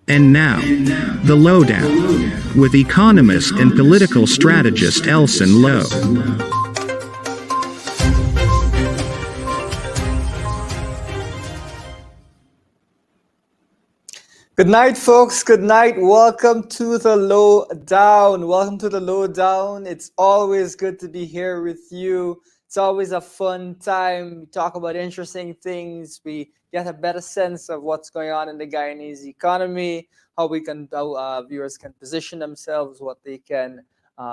And now, the lowdown with economist and political strategist Elson Low. Good night, folks. Good night. Welcome to the lowdown. Welcome to the lowdown. It's always good to be here with you. It's always a fun time. We talk about interesting things. We get a better sense of what's going on in the Guyanese economy, how viewers can position themselves, what they can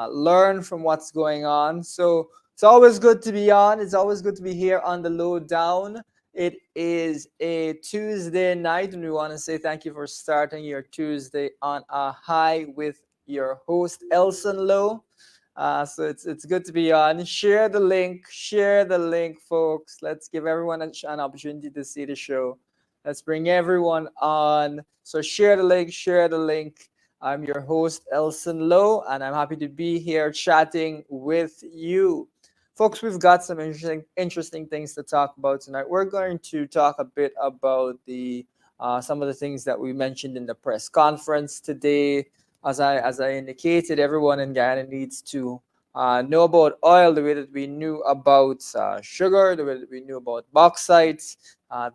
learn from what's going on. So it's always good to be on. It's always good to be here on the lowdown. It is a Tuesday night, and we want to say thank you for starting your Tuesday on a high with your host, Elson Low. So it's good to be on. Share the link, folks. Let's give everyone an opportunity to see the show. Let's bring everyone on. So share the link. I'm your host, Elson Low, and I'm happy to be here chatting with you. Folks, we've got some interesting things to talk about tonight. We're going to talk a bit about some of the things that we mentioned in the press conference today. As I indicated, everyone in Guyana needs to know about oil the way that we knew about sugar, the way that we knew about bauxite.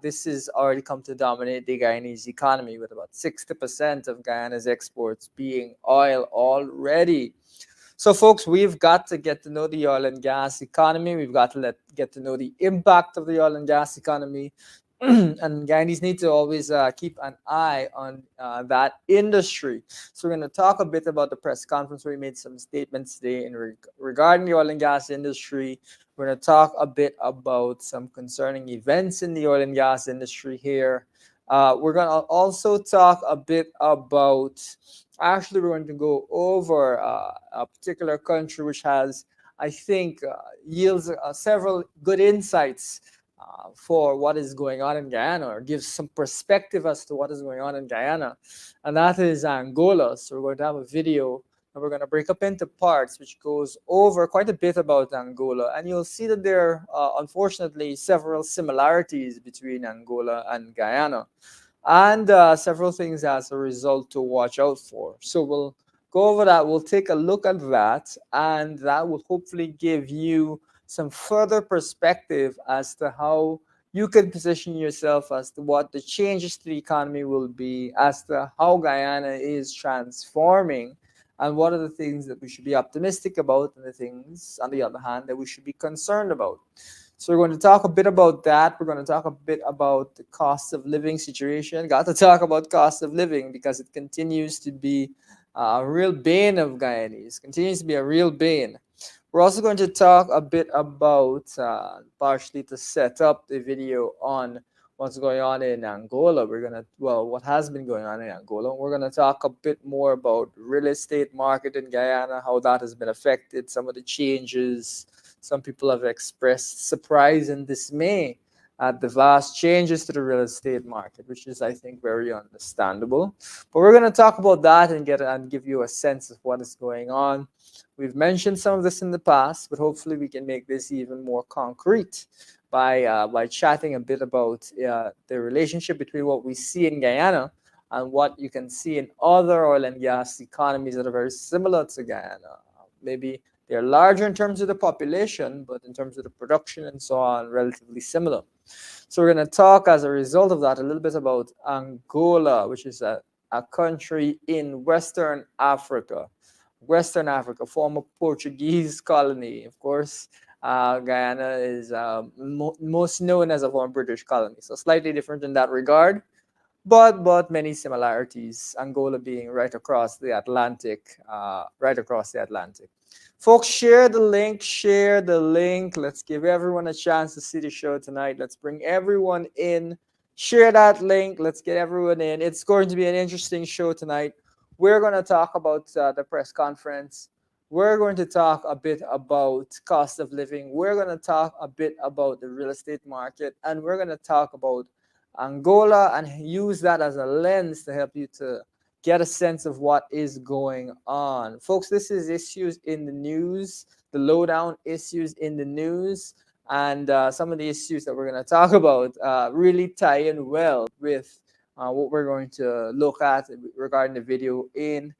This has already come to dominate the Guyanese economy, with about 60% of Guyana's exports being oil already. So, folks, we've got to get to know the oil and gas economy. We've got to get to know the impact of the oil and gas economy. And Guyanese need to always keep an eye on that industry. So we're going to talk a bit about the press conference where we made some statements today regarding the oil and gas industry. We're going to talk a bit about some concerning events in the oil and gas industry here. We're going to also talk a bit about, actually, we're going to go over a particular country which has, I think, yields several good insights for what is going on in Guyana, or gives some perspective as to what is going on in Guyana, and that is Angola. So we're going to have a video, and we're going to break up into parts, which goes over quite a bit about Angola, and you'll see that there are, unfortunately, several similarities between Angola and Guyana, and several things as a result to watch out for. So we'll go over that. We'll take a look at that, and that will hopefully give you some further perspective as to how you can position yourself as to what the changes to the economy will be, as to how Guyana is transforming, and what are the things that we should be optimistic about, and the things, on the other hand, that we should be concerned about. So we're going to talk a bit about that. We're going to talk a bit about the cost of living situation. Got to talk about cost of living because it continues to be a real bane of Guyanese. Continues to be a real bane. We're also going to talk a bit about, partially to set up the video on what's going on in Angola. What has been going on in Angola. We're going to talk a bit more about real estate market in Guyana, how that has been affected, some of the changes. Some people have expressed surprise and dismay at the vast changes to the real estate market, which is, I think, very understandable. But we're going to talk about that and give you a sense of what is going on. We've mentioned some of this in the past, but hopefully we can make this even more concrete by chatting a bit about the relationship between what we see in Guyana and what you can see in other oil and gas economies that are very similar to Guyana. Maybe they're larger in terms of the population, but in terms of the production and so on, relatively similar. So we're going to talk, as a result of that, a little bit about Angola, which is a country in Western Africa, former Portuguese colony. Of course, Guyana is most known as a former British colony, so slightly different in that regard, but many similarities. Angola being right across the Atlantic. Folks, share the link. Let's give everyone a chance to see the show tonight. Let's bring everyone in. Share that link. Let's get everyone in. It's going to be an interesting show tonight. We're going to talk about the press conference. We're going to talk a bit about cost of living. We're going to talk a bit about the real estate market. And we're going to talk about Angola and use that as a lens to help you to get a sense of what is going on. Folks, this is issues in the news, the lowdown issues in the news. And some of the issues that we're going to talk about really tie in well with what we're going to look at regarding the video in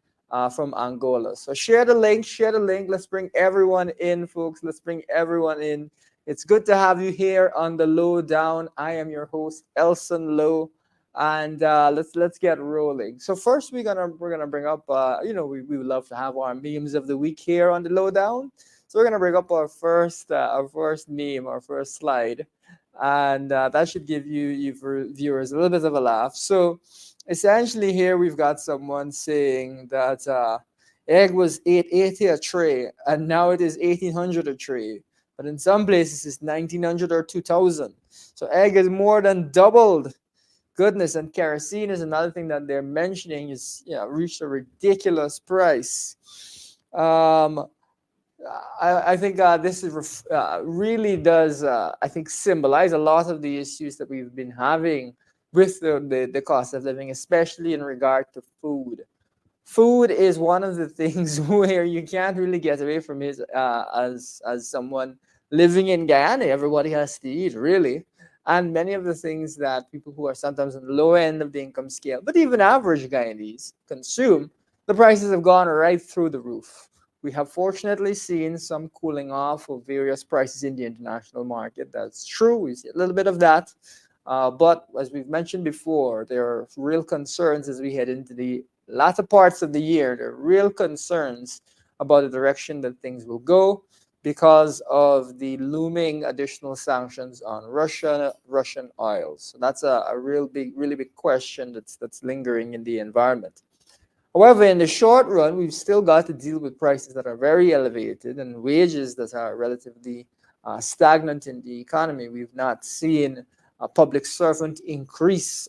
from Angola. So share the link, share the link. Let's bring everyone in, folks. Let's bring everyone in. It's good to have you here on the Lowdown. I am your host, Elson Low, and let's get rolling. So first, we're gonna bring up. We would love to have our memes of the week here on the Lowdown. So we're gonna bring up our first meme, our first slide, and that should give you viewers a little bit of a laugh. So essentially, here we've got someone saying that egg was 880 a tray, and now it is 1800 a tray. But in some places, it's 1900 or 2000. So egg is more than doubled. Goodness, and kerosene is another thing that they're mentioning is reached a ridiculous price. Um, I think this is really does I think symbolize a lot of the issues that we've been having with the cost of living, especially in regard to food. Food is one of the things where you can't really get away from it as someone living in Guyana. Everybody has to eat, really. And many of the things that people who are sometimes on the low end of the income scale, but even average Guyanese consume, the prices have gone right through the roof. We have fortunately seen some cooling off of various prices in the international market. That's true. We see a little bit of that. But as we've mentioned before, there are real concerns as we head into the latter parts of the year. There are real concerns about the direction that things will go because of the looming additional sanctions on Russian oil. So that's a really big question that's lingering in the environment. However, in the short run, we've still got to deal with prices that are very elevated and wages that are relatively stagnant in the economy. We've not seen a public servant increase,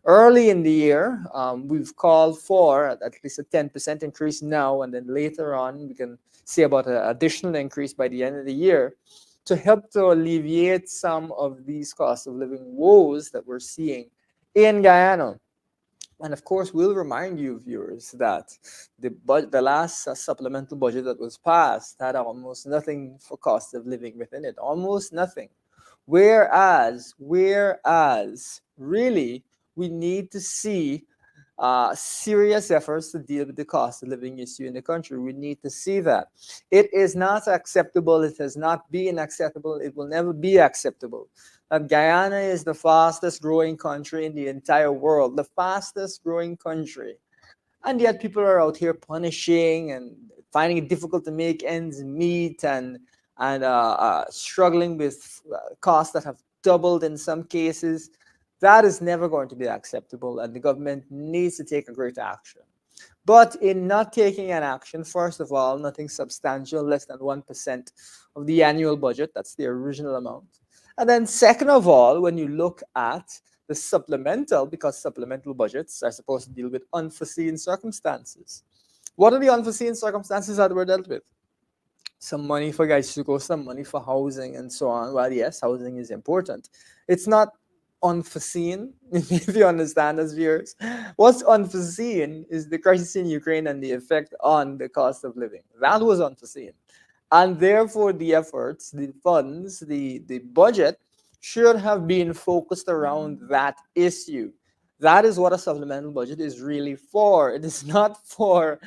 early in the year. We've called for at least a 10% increase now, and then later on we can see about an additional increase by the end of the year to help to alleviate some of these cost of living woes that we're seeing in Guyana. And of course, we'll remind you, viewers, that the last supplemental budget that was passed had almost nothing for cost of living within it, almost nothing. Whereas, really, we need to see serious efforts to deal with the cost of living issue in the country. We need to see that. It is not acceptable. It has not been acceptable. It will never be acceptable. That Guyana is the fastest growing country in the entire world, the fastest growing country. And yet people are out here punishing and finding it difficult to make ends meet and struggling with costs that have doubled in some cases. That is never going to be acceptable, and the government needs to take a great action. But in not taking an action, first of all, nothing substantial, less than 1% of the annual budget, that's the original amount. And then, second of all, when you look at the supplemental, because supplemental budgets are supposed to deal with unforeseen circumstances. What are the unforeseen circumstances that were dealt with? Some money for guys to go, some money for housing, and so on. Well, yes, housing is important. It's not unforeseen, if you understand as viewers. What's unforeseen is the crisis in Ukraine and the effect on the cost of living. That was unforeseen. And therefore, the efforts, the funds, the budget should have been focused around that issue. That is what a supplemental budget is really for. It is not for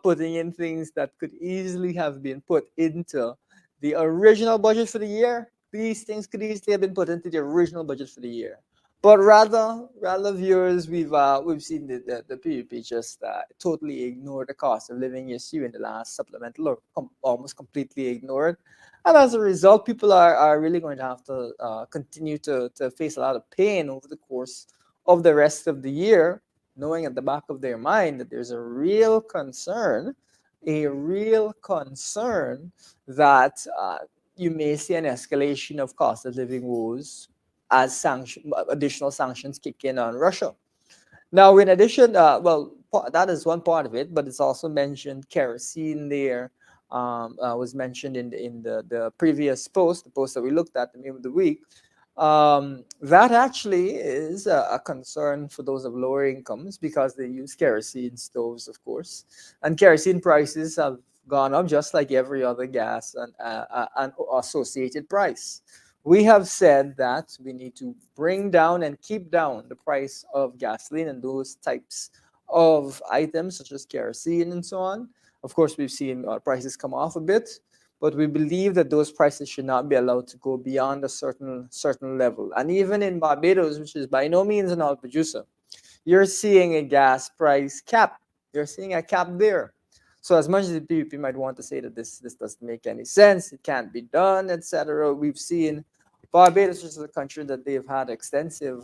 putting in things that could easily have been put into the original budget for the year. These things could easily have been put into the original budget for the year. But rather, viewers, we've seen the PUP just totally ignore the cost of living issue in the last supplemental, or almost completely ignore it. And as a result, people are really going to have to continue to face a lot of pain over the course of the rest of the year, knowing at the back of their mind that there's a real concern that you may see an escalation of cost of living woes as additional sanctions kick in on Russia. Now, in addition, that is one part of it, but it's also mentioned kerosene there. Was mentioned in the previous post, the post that we looked at, the meme of the week. That actually is a concern for those of lower incomes because they use kerosene stoves, of course, and kerosene prices have gone up just like every other gas and associated price. We have said that we need to bring down and keep down the price of gasoline and those types of items such as kerosene and so on. Of course, we've seen prices come off a bit, but we believe that those prices should not be allowed to go beyond a certain level. And even in Barbados, which is by no means an oil producer, you're seeing a gas price cap. You're seeing a cap there. So as much as the PVP might want to say that this doesn't make any sense, it can't be done, etc., we've seen Barbados, which is a country that they've had extensive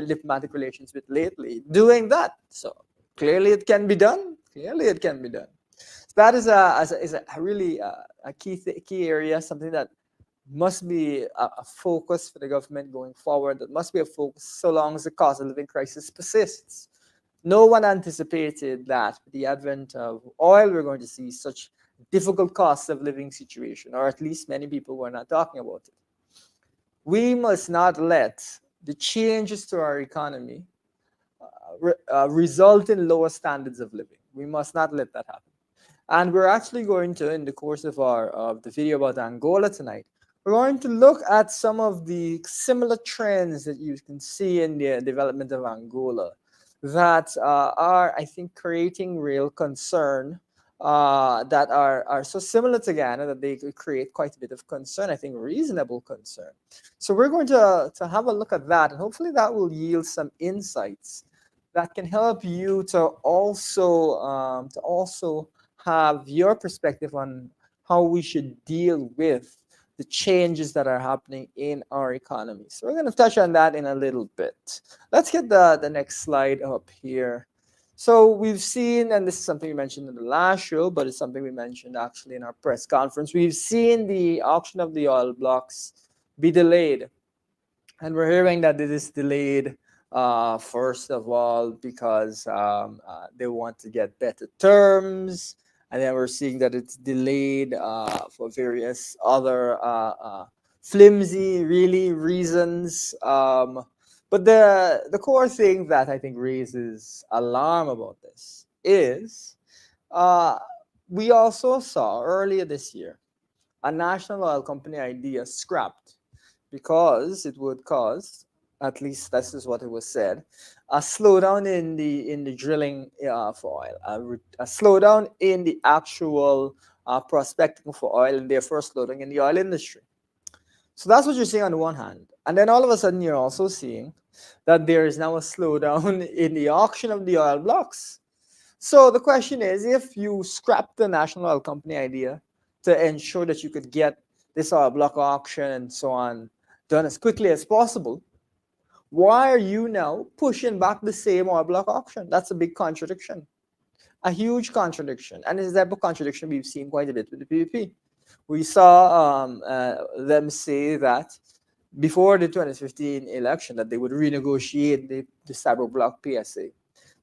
diplomatic relations with lately, doing that. So clearly it can be done. Clearly it can be done. So that is a really a key area, something that must be a focus for the government going forward. That must be a focus so long as the cost of living crisis persists. No one anticipated that with the advent of oil, we're going to see such difficult cost of living situation, or at least many people were not talking about it. We must not let the changes to our economy result in lower standards of living. We must not let that happen. And we're actually going to, in the course of the video about Angola tonight, we're going to look at some of the similar trends that you can see in the development of Angola that are, I think, creating real concern, that are so similar to Ghana that they could create quite a bit of concern, I think reasonable concern. So we're going to have a look at that, and hopefully that will yield some insights that can help you to also have your perspective on how we should deal with the changes that are happening in our economy. So we're going to touch on that in a little bit. Let's get the next slide up here. So we've seen, and this is something we mentioned in the last show, but it's something we mentioned actually in our press conference. We've seen the auction of the oil blocks be delayed. And we're hearing that it is delayed, first of all, because they want to get better terms. And then we're seeing that it's delayed for various other flimsy, really, reasons. But the core thing that I think raises alarm about this is uh, we also saw earlier this year a national oil company idea scrapped because it would cause, at least this is what it was said, a slowdown in the drilling for oil, a slowdown in the actual prospecting for oil, and therefore slowdown in the oil industry. So that's what you're seeing on the one hand, and then all of a sudden you're also seeing that there is now a slowdown in the auction of the oil blocks. So the question is, if you scrap the national oil company idea to ensure that you could get this oil block auction and so on done as quickly as possible, why are you now pushing back the same oil block auction? That's a big contradiction, a huge contradiction. And it's that contradiction we've seen quite a bit with the PVP. We saw them say that before the 2015 election that they would renegotiate the cyber block PSA.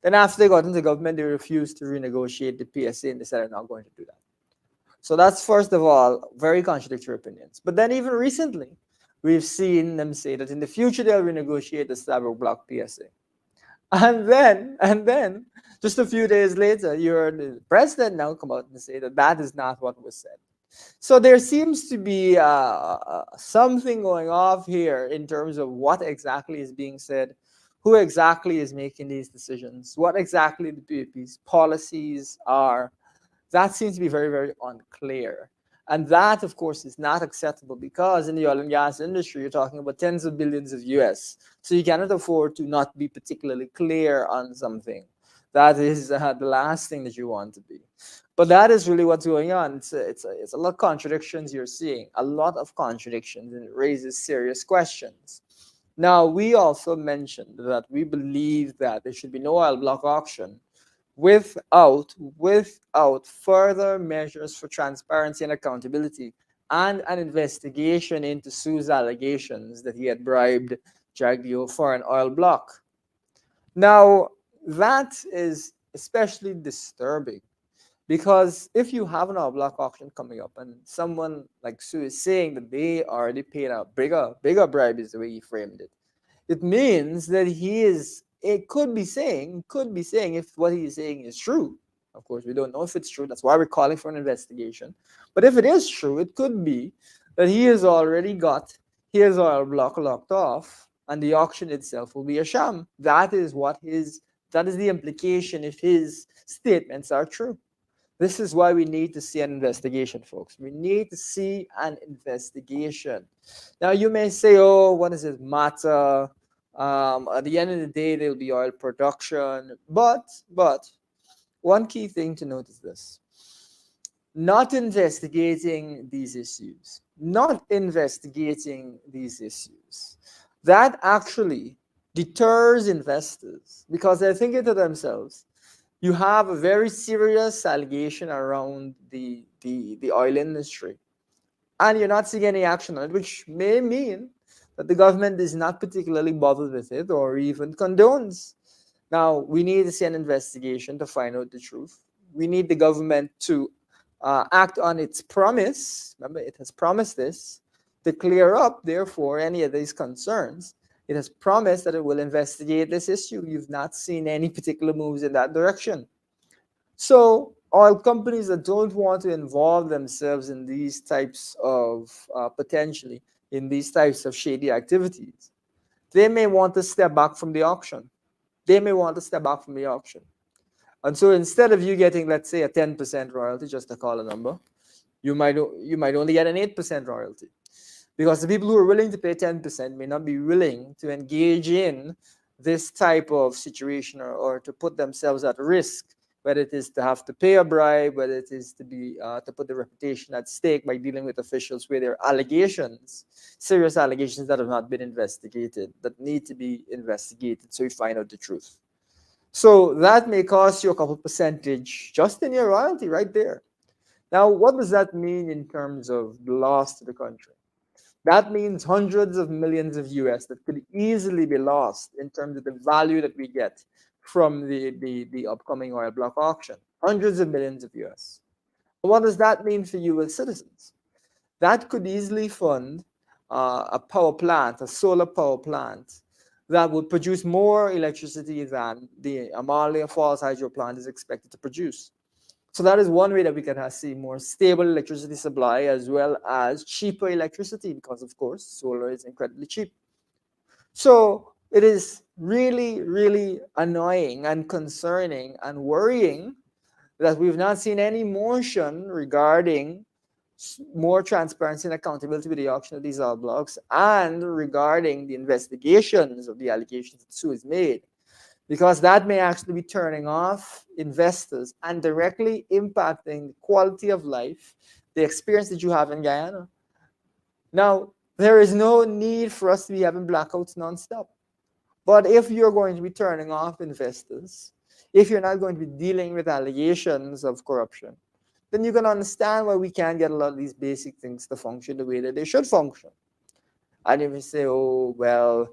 Then after they got into government, they refused to renegotiate the PSA and they said they're not going to do that. So that's, first of all, very contradictory opinions. But then even recently, we've seen them say that in the future they'll renegotiate the cyber block PSA. And then, just a few days later, the president now come out and say that that is not what was said. So there seems to be something going off here in terms of what exactly is being said, who exactly is making these decisions, what exactly the PVP's policies are. That seems to be very, very unclear. And that, of course, is not acceptable because in the oil and gas industry, you're talking about tens of billions of US. So you cannot afford to not be particularly clear on something. That is the last thing that you want to be. But that is really what's going on. It's a lot of contradictions you're seeing, a lot of contradictions, and it raises serious questions. Now, we also mentioned that we believe that there should be no oil block auction without further measures for transparency and accountability and an investigation into Sue's allegations that he had bribed Jagdeo for an oil block. Now, that is especially disturbing because if you have an all block auction coming up and someone like Sue is saying that they already paid a bigger bribe, is the way he framed it, it means that he is, it could be saying, if what he is saying is true. Of course, we don't know if it's true. That's why we're calling for an investigation. But if it is true, it could be that he has already got his oil block locked off and the auction itself will be a sham. That is the implication if his statements are true. This is why we need to see an investigation, folks. We need to see an investigation. Now, you may say, oh, what does it matter? At the end of the day, there'll be oil production. But one key thing to note is this: not investigating these issues, that actually deters investors because they're thinking to themselves, you have a very serious allegation around the oil industry, and you're not seeing any action on it, which may mean that the government is not particularly bothered with it or even condones. Now, we need to see an investigation to find out the truth. We need the government to act on its promise. Remember, it has promised this to clear up, therefore, any of these concerns. It has promised that it will investigate this issue. You've not seen any particular moves in that direction. So, oil companies that don't want to involve themselves in these types of potentially in these types of shady activities, they may want to step back from the auction. And so instead of you getting, let's say, a 10% royalty, just to call a number, you might only get an 8% royalty. Because the people who are willing to pay 10% may not be willing to engage in this type of situation, or to put themselves at risk, whether it is to have to pay a bribe, whether it is to be to put their reputation at stake by dealing with officials where there are allegations, serious allegations that have not been investigated, that need to be investigated so we find out the truth. So that may cost you a couple percentage just in your royalty right there. Now, what does that mean in terms of loss to the country? That means hundreds of millions of US that could easily be lost in terms of the value that we get from the upcoming oil block auction. Hundreds of millions of US. What does that mean for you as citizens? That could easily fund a power plant, a solar power plant, that would produce more electricity than the Amalia Falls hydro plant is expected to produce. So that is one way that we can see more stable electricity supply as well as cheaper electricity, because of course solar is incredibly cheap. So it is really, really annoying and concerning and worrying that we've not seen any motion regarding more transparency and accountability with the auction of these oil blocks, and regarding the investigations of the allegations that Sue has made, because that may actually be turning off investors and directly impacting the quality of life, the experience that you have in Guyana. Now, there is no need for us to be having blackouts nonstop. But if you're going to be turning off investors, if you're not going to be dealing with allegations of corruption, then you can understand why we can't get a lot of these basic things to function the way that they should function. And if you say, oh, well,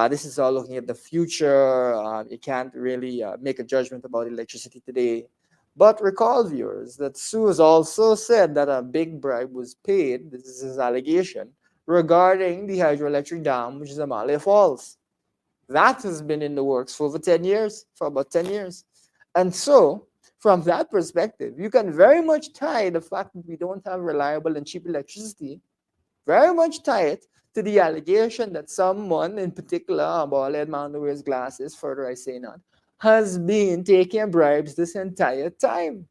this is all looking at the future, you can't really make a judgment about electricity today. But recall, viewers, that Sue has also said that a big bribe was paid, this is his allegation, regarding the hydroelectric dam, which is Amalia Falls. That has been in the works for over 10 years, for about 10 years. And so, from that perspective, you can very much tie the fact that we don't have reliable and cheap electricity, very much tie it to the allegation that someone in particular, a bald-headed man who wears glasses, further I say not, has been taking bribes this entire time.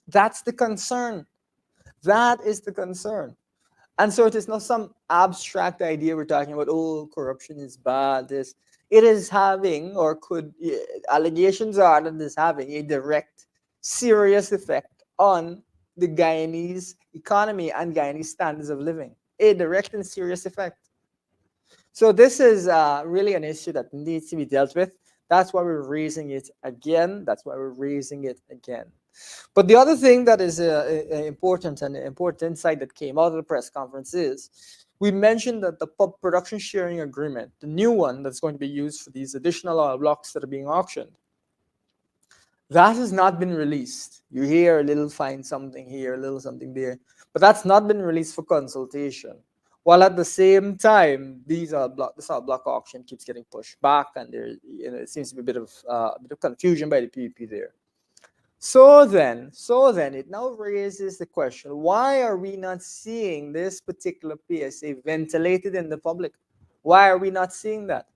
That's the concern. That is the concern. And so it is not some abstract idea we're talking about, oh, corruption is bad, this. It is having, or could, allegations are that it is having a direct, serious effect on the Guyanese economy and Guyanese standards of living. A direct and serious effect. So this is really an issue that needs to be dealt with. That's why we're raising it again. But the other thing that is important, and an important insight that came out of the press conference is We mentioned that the production sharing agreement, the new one that's going to be used for these additional oil blocks that are being auctioned, that has not been released. You hear a little find something here, a little something there, but that's not been released for consultation. While at the same time, this oil block auction keeps getting pushed back, and there, it seems to be a bit of confusion by the PEP there. So then, it now raises the question: why are we not seeing this particular PSA ventilated in the public? Why are we not seeing that?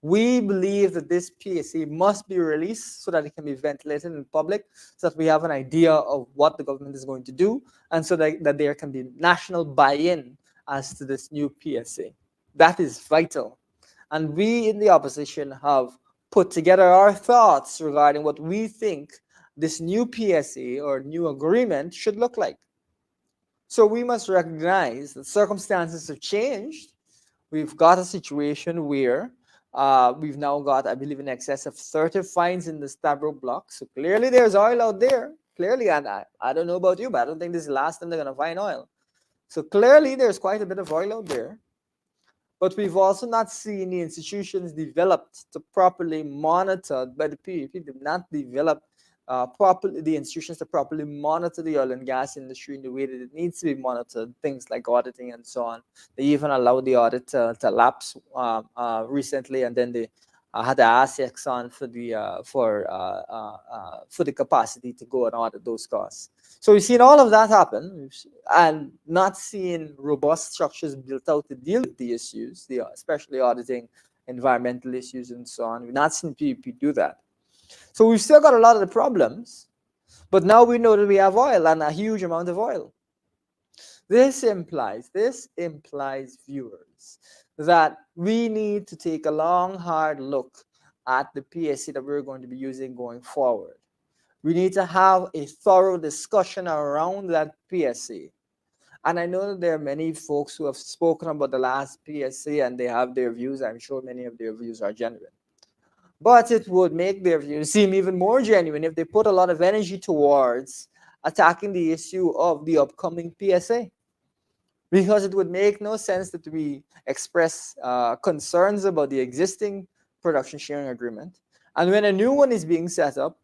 We believe that this PSA must be released so that it can be ventilated in public, so that we have an idea of what the government is going to do, and so that there can be national buy-in as to this new PSA. That is vital. And we in the opposition have put together our thoughts regarding what we think this new PSA or new agreement should look like. So we must recognize that circumstances have changed. We've got a situation where we've now got, I believe, in excess of 30 finds in the Stabroek block. So clearly there's oil out there. Clearly, and I don't know about you, but I don't think this is the last time they're going to find oil. So clearly there's quite a bit of oil out there. But we've also not seen the institutions developed to properly monitor by the PEP. They've not developed properly the institutions to properly monitor the oil and gas industry in the way that it needs to be monitored. Things like auditing and so on. They even allowed the audit to lapse recently, and then they had to ask Exxon for the capacity to go and audit those costs. So we've seen all of that happen, and not seeing robust structures built out to deal with the issues, especially auditing environmental issues and so on. We've not seen PEP do that. So we've still got a lot of the problems, but now we know that we have oil, and a huge amount of oil. This implies, viewers, that we need to take a long, hard look at the PSA that we're going to be using going forward. We need to have a thorough discussion around that PSA. And I know that there are many folks who have spoken about the last PSA and they have their views. I'm sure many of their views are genuine. But it would make their views seem even more genuine if they put a lot of energy towards attacking the issue of the upcoming PSA. Because it would make no sense that we express concerns about the existing production sharing agreement. And when a new one is being set up,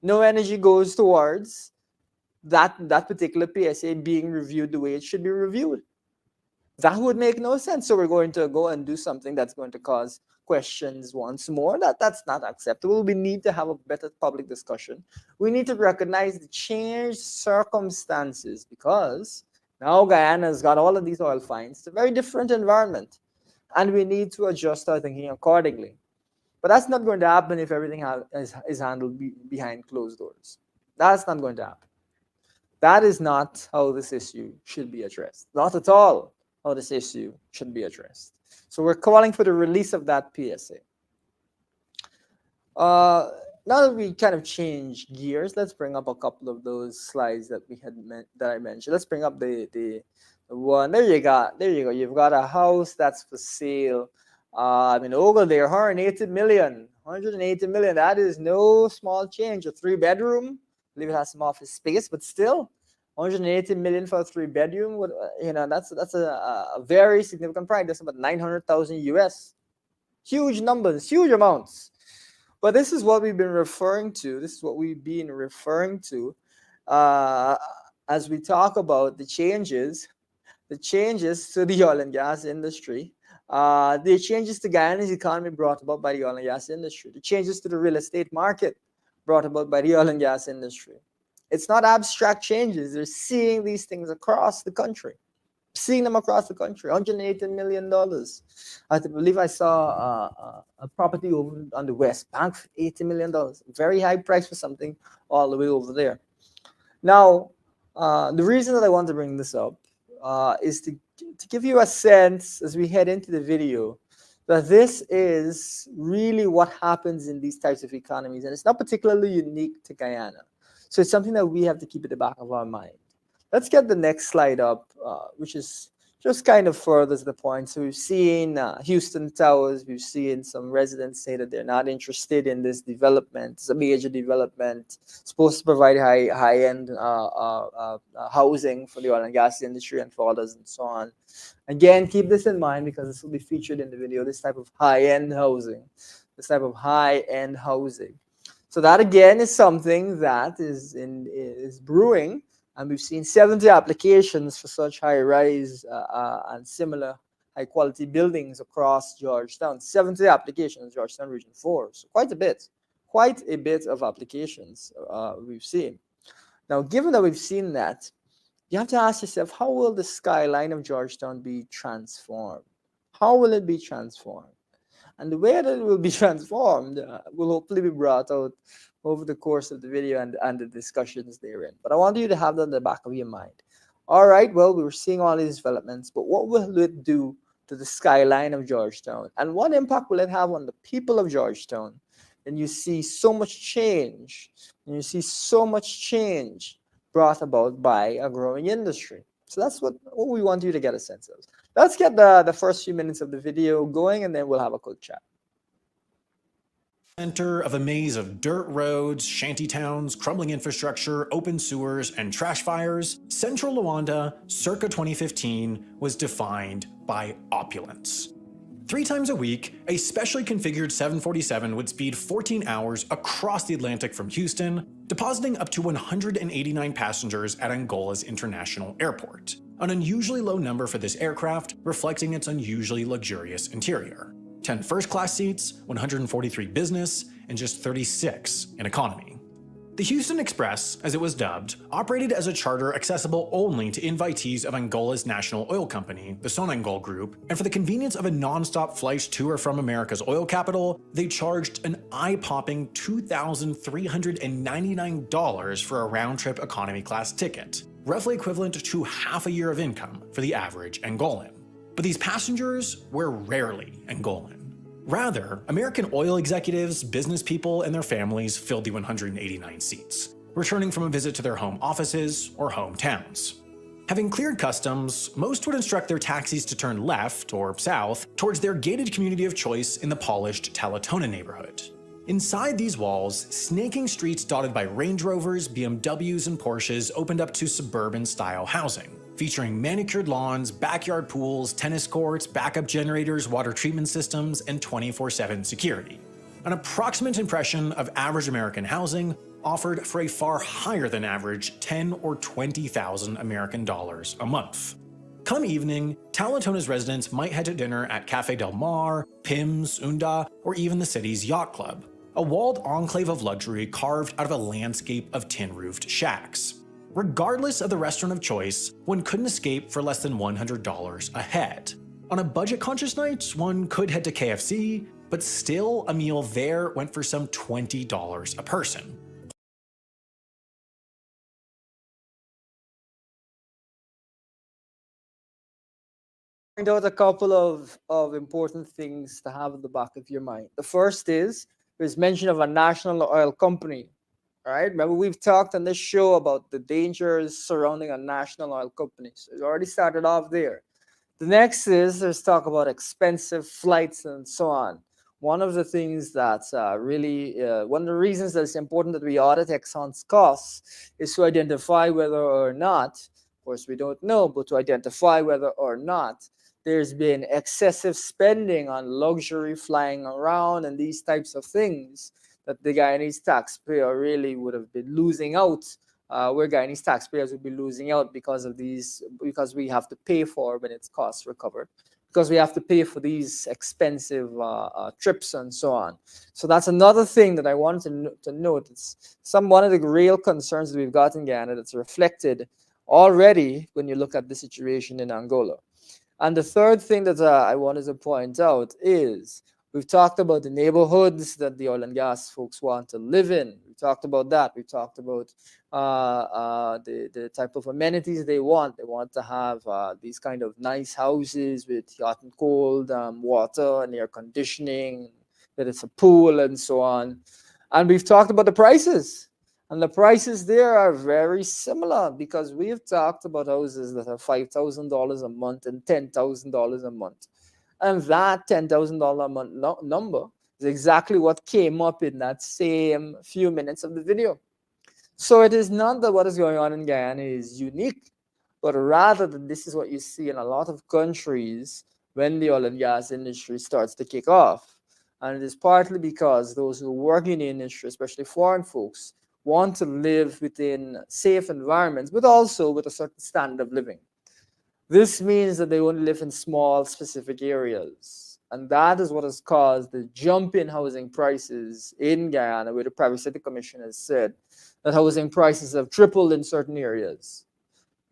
no energy goes towards that particular PSA being reviewed the way it should be reviewed. That would make no sense. So we're going to go and do something that's going to cause questions once more. That's not acceptable. We need to have a better public discussion. We need to recognize the changed circumstances, because now Guyana's got all of these oil finds. It's a very different environment, and we need to adjust our thinking accordingly. But that's not going to happen if everything is handled behind closed doors. That's not going to happen. That is not how this issue should be addressed. Not at all how this issue should be addressed. So we're calling for the release of that PSA. Now that we kind of change gears, let's bring up a couple of those slides that I mentioned. Let's bring up the one. There you go. You've got a house that's for sale. Over there, 180 million. 180 million. That is no small change. A 3-bedroom. I believe it has some office space, but still, 180 million for a 3-bedroom. That's a very significant price. That's about 900,000 US. Huge numbers, huge amounts. But this is what we've been referring to. This is what we've been referring to as we talk about the changes to the oil and gas industry. The changes to Guyana's economy brought about by the oil and gas industry, the changes to the real estate market brought about by the oil and gas industry. It's not abstract changes. They're seeing these things across the country, $180 million. I believe I saw a property over on the West Bank for $80 million. Very high price for something all the way over there. Now, the reason that I want to bring this up is to give you a sense as we head into the video that this is really what happens in these types of economies, and it's not particularly unique to Guyana. So it's something that we have to keep at the back of our mind. Let's get the next slide up, which is just kind of furthers the point. So we've seen Houston Towers, we've seen some residents say that they're not interested in this development. It's a major development, supposed to provide high-end housing for the oil and gas industry and for others and so on. Again, keep this in mind because this will be featured in the video, this type of high-end housing, this type of high-end housing. So that again is something that is brewing, and we've seen 70 applications for such high-rise and similar high-quality buildings across Georgetown. 70 applications, Georgetown Region 4. So quite a bit of applications we've seen. Now, given that we've seen that, you have to ask yourself, how will the skyline of Georgetown be transformed? How will it be transformed? And the way that it will be transformed will hopefully be brought out over the course of the video and the discussions therein. But I want you to have that in the back of your mind. All right, well, we were seeing all these developments, but what will it do to the skyline of Georgetown? And what impact will it have on the people of Georgetown? And you see so much change, brought about by a growing industry. So that's what we want you to get a sense of. Let's get the first few minutes of the video going, and then we'll have a quick chat. Center of a maze of dirt roads, shanty towns, crumbling infrastructure, open sewers, and trash fires, Central Luanda, circa 2015, was defined by opulence. 3 times a week, a specially configured 747 would speed 14 hours across the Atlantic from Houston, depositing up to 189 passengers at Angola's International Airport, an unusually low number for this aircraft, reflecting its unusually luxurious interior. 10 first-class seats, 143 business, and just 36 in economy. The Houston Express, as it was dubbed, operated as a charter accessible only to invitees of Angola's national oil company, the Sonangol Group, and for the convenience of a non-stop flight to or from America's oil capital, they charged an eye-popping $2,399 for a round-trip economy class ticket, roughly equivalent to half a year of income for the average Angolan. But these passengers were rarely Angolan. Rather, American oil executives, business people, and their families filled the 189 seats, returning from a visit to their home offices or hometowns. Having cleared customs, most would instruct their taxis to turn left or south towards their gated community of choice in the polished Talatona neighborhood. Inside these walls, snaking streets dotted by Range Rovers, BMWs, and Porsches opened up to suburban-style housing, featuring manicured lawns, backyard pools, tennis courts, backup generators, water treatment systems, and 24/7 security. An approximate impression of average American housing offered for a far higher than average $10,000 or $20,000 American dollars a month. Come evening, Talatona's residents might head to dinner at Café Del Mar, Pim's, Unda, or even the city's yacht club, a walled enclave of luxury carved out of a landscape of tin-roofed shacks. Regardless of the restaurant of choice, one couldn't escape for less than $100 a head. On a budget-conscious night, one could head to KFC, but still a meal there went for some $20 a person. Find out a couple of important things to have in the back of your mind. The first is there's mention of a national oil company. All right, remember we've talked on this show about the dangers surrounding a national oil company. So it already started off there. The next is there's talk about expensive flights and so on. One of the things that's one of the reasons that it's important that we audit Exxon's costs is to identify whether or not, of course we don't know, but to identify whether or not there's been excessive spending on luxury flying around and these types of things that the Guyanese taxpayer really would have been losing out, where Guyanese taxpayers would be losing out because of these, because we have to pay for when its costs recovered, because we have to pay for these expensive trips and so on. So that's another thing that I wanted to note. It's one of the real concerns that we've got in Guyana that's reflected already when you look at the situation in Angola. And the third thing that I wanted to point out is we've talked about the neighborhoods that the oil and gas folks want to live in. We talked about that. We talked about the type of amenities they want. They want to have these kind of nice houses with hot and cold water and air conditioning, that it's a pool and so on. And we've talked about the prices. And the prices there are very similar because we've talked about houses that are $5,000 a month and $10,000 a month. And that $10,000 a month number is exactly what came up in that same few minutes of the video. So it is not that what is going on in Guyana is unique, but rather that this is what you see in a lot of countries when the oil and gas industry starts to kick off. And it is partly because those who work in the industry, especially foreign folks, want to live within safe environments, but also with a certain standard of living. This means that they only live in small, specific areas. And that is what has caused the jump in housing prices in Guyana, where the Private City Commission has said that housing prices have tripled in certain areas.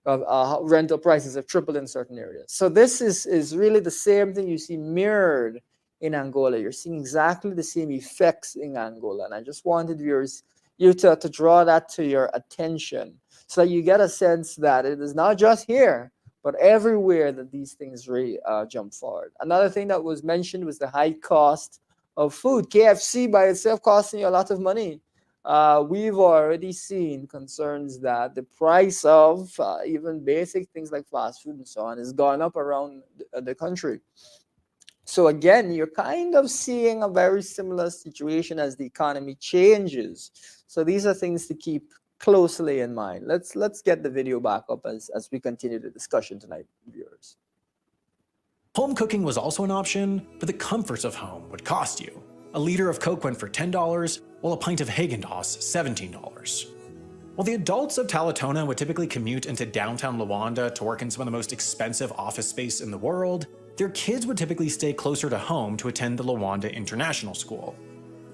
Rental prices have tripled in certain areas. So this is really the same thing you see mirrored in Angola. You're seeing exactly the same effects in Angola. And I just wanted you to draw that to your attention so that you get a sense that it is not just here, but everywhere that these things really jump forward. Another thing that was mentioned was the high cost of food. KFC by itself costing you a lot of money. We've already seen concerns that the price of even basic things like fast food and so on has gone up around the country. So again, you're kind of seeing a very similar situation as the economy changes. So these are things to keep closely in mind. Let's get the video back up as we continue the discussion tonight, viewers. Home cooking was also an option, but the comforts of home would cost you. A liter of Coke went for $10, while a pint of Haagen-Dazs $17. While the adults of Talatona would typically commute into downtown Luanda to work in some of the most expensive office space in the world, their kids would typically stay closer to home to attend the Luanda International School.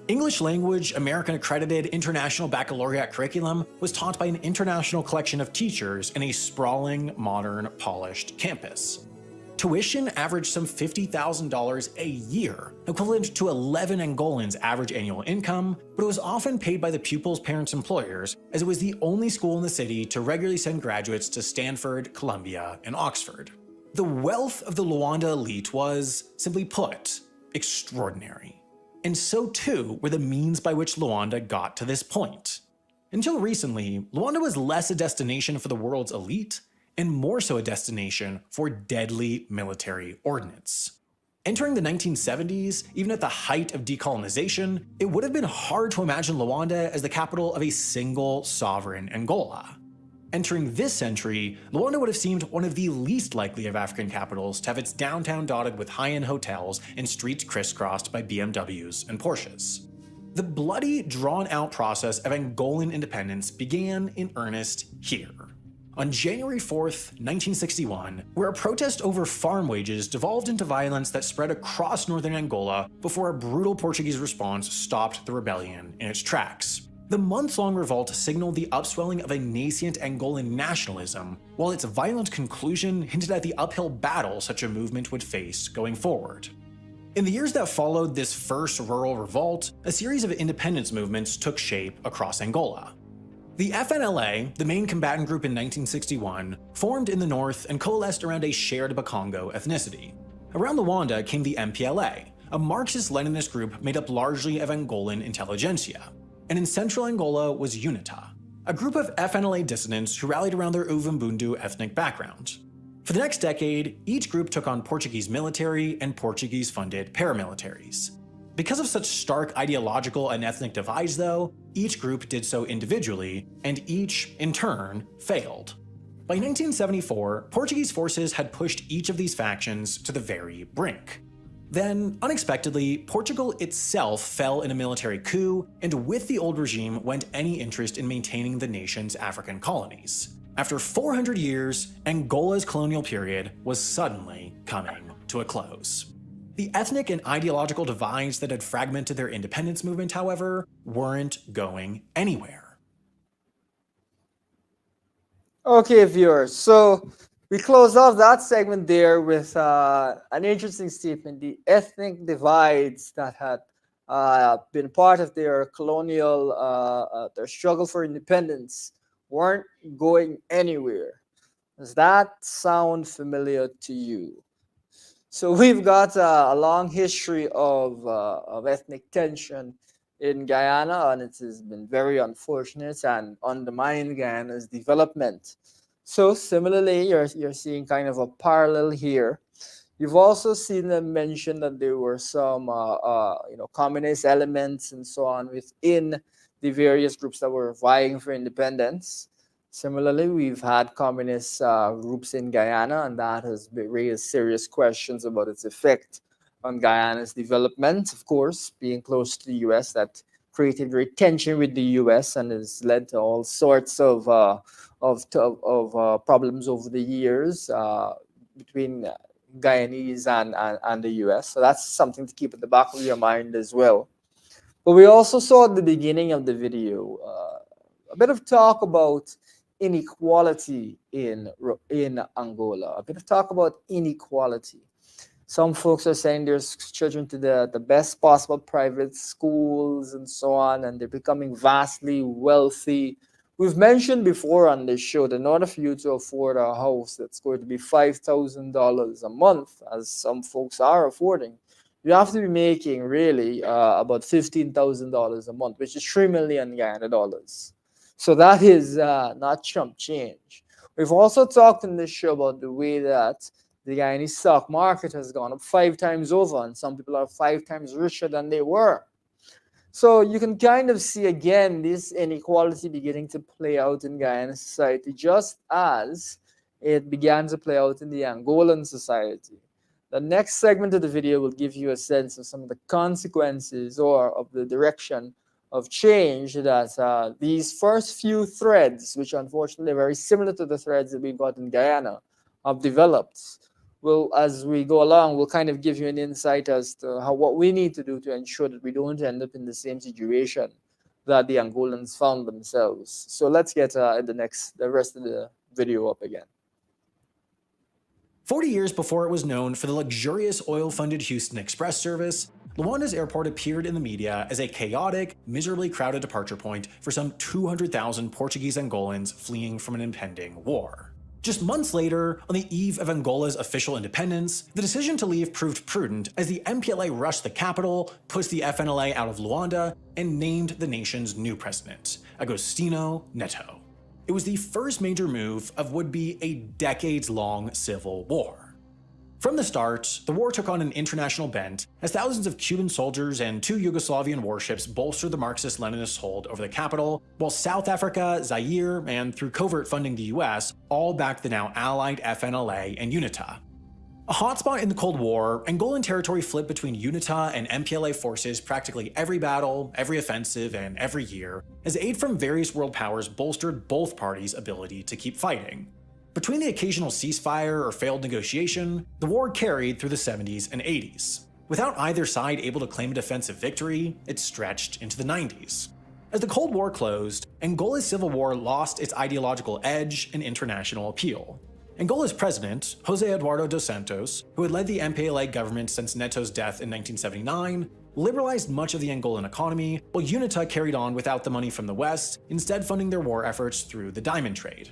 English language, American accredited international baccalaureate curriculum was taught by an international collection of teachers in a sprawling, modern, polished campus. Tuition averaged some $50,000 a year, equivalent to 11 Angolans' average annual income, but it was often paid by the pupils' parents' employers, as it was the only school in the city to regularly send graduates to Stanford, Columbia, and Oxford. The wealth of the Luanda elite was, simply put, extraordinary. And so too were the means by which Luanda got to this point. Until recently, Luanda was less a destination for the world's elite, and more so a destination for deadly military ordnance. Entering the 1970s, even at the height of decolonization, it would have been hard to imagine Luanda as the capital of a single sovereign Angola. Entering this century, Luanda would have seemed one of the least likely of African capitals to have its downtown dotted with high-end hotels and streets crisscrossed by BMWs and Porsches. The bloody, drawn-out process of Angolan independence began in earnest here. On January 4th, 1961, where a protest over farm wages devolved into violence that spread across northern Angola before a brutal Portuguese response stopped the rebellion in its tracks. The months-long revolt signaled the upswelling of a nascent Angolan nationalism, while its violent conclusion hinted at the uphill battle such a movement would face going forward. In the years that followed this first rural revolt, a series of independence movements took shape across Angola. The FNLA, the main combatant group in 1961, formed in the north and coalesced around a shared Bakongo ethnicity. Around Luanda came the MPLA, a Marxist-Leninist group made up largely of Angolan intelligentsia. And in central Angola was UNITA, a group of FNLA dissidents who rallied around their Uvumbundu ethnic background. For the next decade, each group took on Portuguese military and Portuguese-funded paramilitaries. Because of such stark ideological and ethnic divides, though, each group did so individually, and each, in turn, failed. By 1974, Portuguese forces had pushed each of these factions to the very brink. Then, unexpectedly, Portugal itself fell in a military coup, and with the old regime went any interest in maintaining the nation's African colonies. After 400 years, Angola's colonial period was suddenly coming to a close. The ethnic and ideological divides that had fragmented their independence movement, however, weren't going anywhere. Okay, viewers, so we close off that segment there with an interesting statement. The ethnic divides that had been part of their colonial, their struggle for independence weren't going anywhere. Does that sound familiar to you? So we've got a long history of ethnic tension in Guyana, and it has been very unfortunate and undermined Guyana's development. So similarly, you're seeing kind of a parallel here. You've also seen them mention that there were some, communist elements and so on within the various groups that were vying for independence. Similarly, we've had communist groups in Guyana, and that has raised serious questions about its effect on Guyana's development. Of course, being close to the U.S., that created great tension with the U.S. and has led to all sorts of problems over the years between Guyanese and the US. So that's something to keep at the back of your mind as well. But we also saw at the beginning of the video a bit of talk about inequality in Angola, a bit of talk about inequality. Some folks are saying there's children to the best possible private schools and so on, and they're becoming vastly wealthy. We've mentioned before on this show that in order for you to afford a house that's going to be $5,000 a month, as some folks are affording, you have to be making really about $15,000 a month, which is 3 million Guyana dollars. So that is not chump change. We've also talked in this show about the way that the Guyanese stock market has gone up 5 times over, and some people are 5 times richer than they were. So you can kind of see again this inequality beginning to play out in Guyana society, just as it began to play out in the Angolan society. The next segment of the video will give you a sense of some of the consequences or of the direction of change that these first few threads, which unfortunately are very similar to the threads that we've got in Guyana, have developed. Well, as we go along, we'll kind of give you an insight as to what we need to do to ensure that we don't end up in the same situation that the Angolans found themselves. So let's get the rest of the video up again. 40 years before it was known for the luxurious oil-funded Houston Express service, Luanda's airport appeared in the media as a chaotic, miserably crowded departure point for some 200,000 Portuguese Angolans fleeing from an impending war. Just months later, on the eve of Angola's official independence, the decision to leave proved prudent as the MPLA rushed the capital, pushed the FNLA out of Luanda, and named the nation's new president, Agostinho Neto. It was the first major move of what would be a decades-long civil war. From the start, the war took on an international bent as thousands of Cuban soldiers and 2 Yugoslavian warships bolstered the Marxist-Leninist hold over the capital, while South Africa, Zaire, and through covert funding the US, all backed the now allied FNLA and UNITA. A hotspot in the Cold War, Angolan territory flipped between UNITA and MPLA forces practically every battle, every offensive, and every year, as aid from various world powers bolstered both parties' ability to keep fighting. Between the occasional ceasefire or failed negotiation, the war carried through the 70s and 80s. Without either side able to claim a defensive victory, it stretched into the 90s. As the Cold War closed, Angola's civil war lost its ideological edge and international appeal. Angola's president, José Eduardo dos Santos, who had led the MPLA government since Neto's death in 1979, liberalized much of the Angolan economy, while UNITA carried on without the money from the West, instead funding their war efforts through the diamond trade.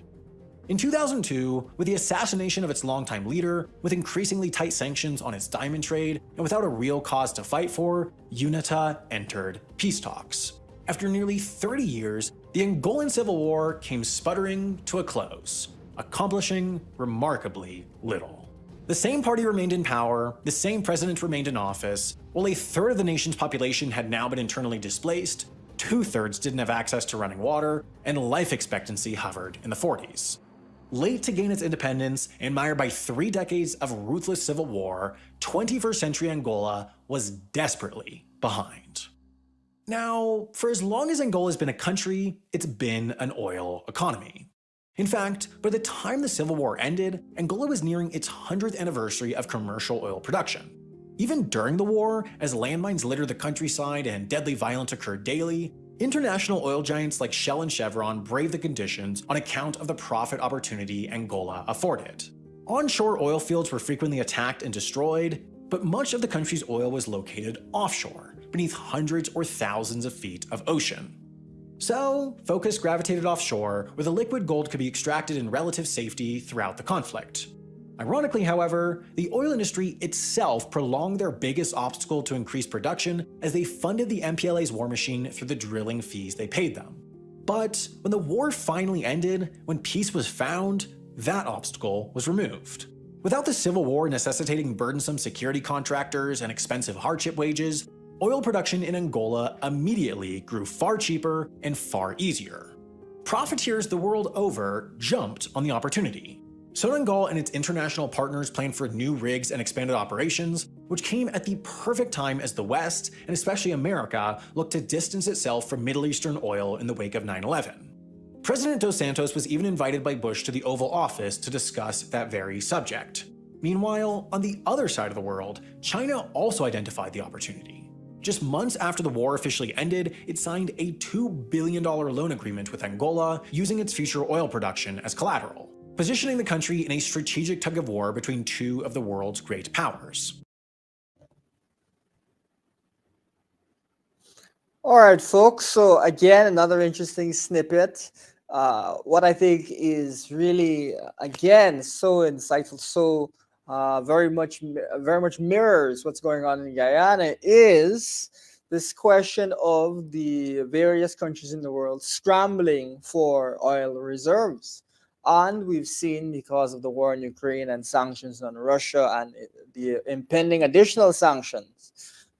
In 2002, with the assassination of its longtime leader, with increasingly tight sanctions on its diamond trade, and without a real cause to fight for, UNITA entered peace talks. After nearly 30 years, the Angolan Civil War came sputtering to a close, accomplishing remarkably little. The same party remained in power, the same president remained in office, while a third of the nation's population had now been internally displaced, 2/3 didn't have access to running water, and life expectancy hovered in the 40s. Late to gain its independence and mired by 3 decades of ruthless civil war, 21st century Angola was desperately behind. Now, for as long as Angola's been a country, it's been an oil economy. In fact, by the time the Civil War ended, Angola was nearing its 100th anniversary of commercial oil production. Even during the war, as landmines littered the countryside and deadly violence occurred daily, international oil giants like Shell and Chevron braved the conditions on account of the profit opportunity Angola afforded. Onshore oil fields were frequently attacked and destroyed, but much of the country's oil was located offshore, beneath hundreds or thousands of feet of ocean. So, focus gravitated offshore, where the liquid gold could be extracted in relative safety throughout the conflict. Ironically, however, the oil industry itself prolonged their biggest obstacle to increase production as they funded the MPLA's war machine through the drilling fees they paid them. But when the war finally ended, when peace was found, that obstacle was removed. Without the civil war necessitating burdensome security contractors and expensive hardship wages, oil production in Angola immediately grew far cheaper and far easier. Profiteers the world over jumped on the opportunity. Sonangol and its international partners planned for new rigs and expanded operations, which came at the perfect time as the West, and especially America, looked to distance itself from Middle Eastern oil in the wake of 9/11. President Dos Santos was even invited by Bush to the Oval Office to discuss that very subject. Meanwhile, on the other side of the world, China also identified the opportunity. Just months after the war officially ended, it signed a $2 billion loan agreement with Angola, using its future oil production as collateral, positioning the country in a strategic tug-of-war between two of the world's great powers. All right, folks. So again, another interesting snippet. What I think is really, again, so insightful, so very much mirrors what's going on in Guyana is this question of the various countries in the world scrambling for oil reserves. And we've seen, because of the war in Ukraine and sanctions on Russia and the impending additional sanctions,